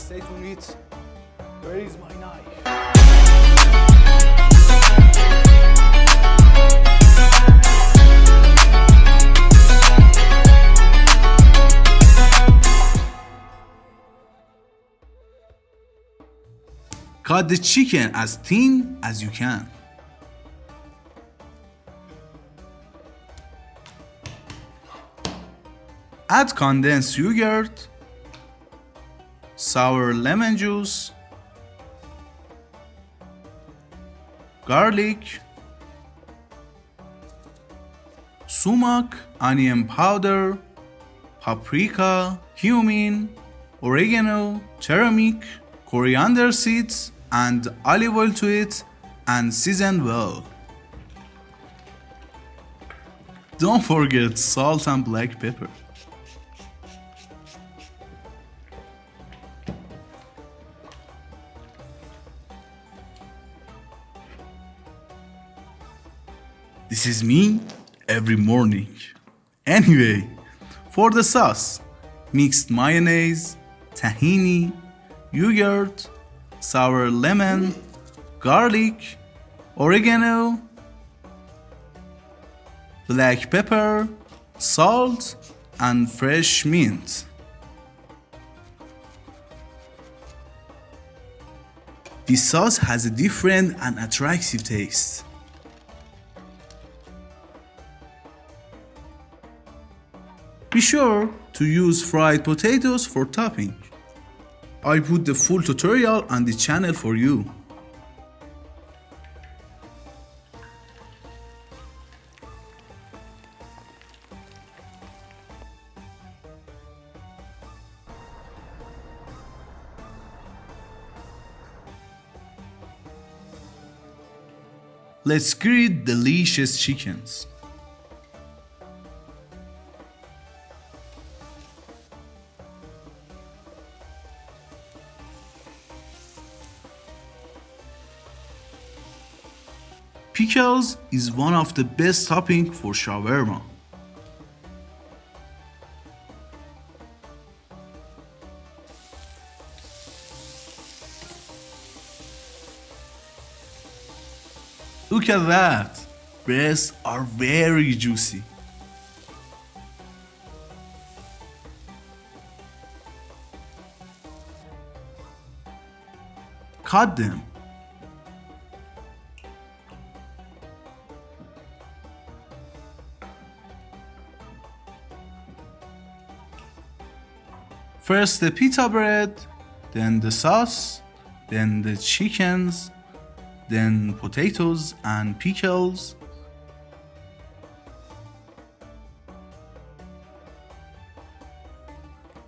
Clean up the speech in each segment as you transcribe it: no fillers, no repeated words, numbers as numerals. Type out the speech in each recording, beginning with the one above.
stay tuned. Where is my knife? Cut the chicken as thin as you can. Add condensed yogurt, sour lemon juice, garlic, sumac, onion powder, paprika, cumin, oregano, turmic, coriander seeds, and olive oil to it, and season well. Don't forget salt and black pepper. This is me every morning. Anyway, for the sauce, mixed mayonnaise, tahini, yogurt, sour lemon, garlic, oregano, black pepper, salt, and fresh mint. This sauce has a different and attractive taste. Be sure to use fried potatoes for topping. I put the full tutorial on the channel for you. Let's create delicious chickens. Pickles is one of the best toppings for shawarma. Look at that! Breasts are very juicy. Cut them. First the pita bread, then the sauce, then the chickens, then potatoes and pickles.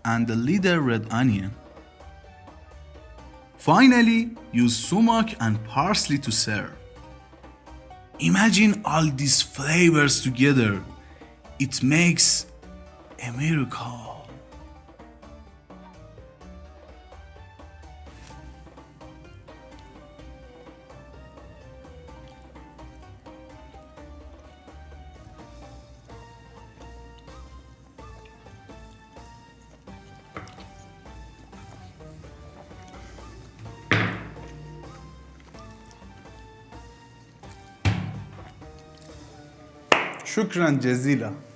And the little red onion. Finally, use sumac and parsley to serve. Imagine all these flavors together. It makes a miracle. شكرا جزيلا.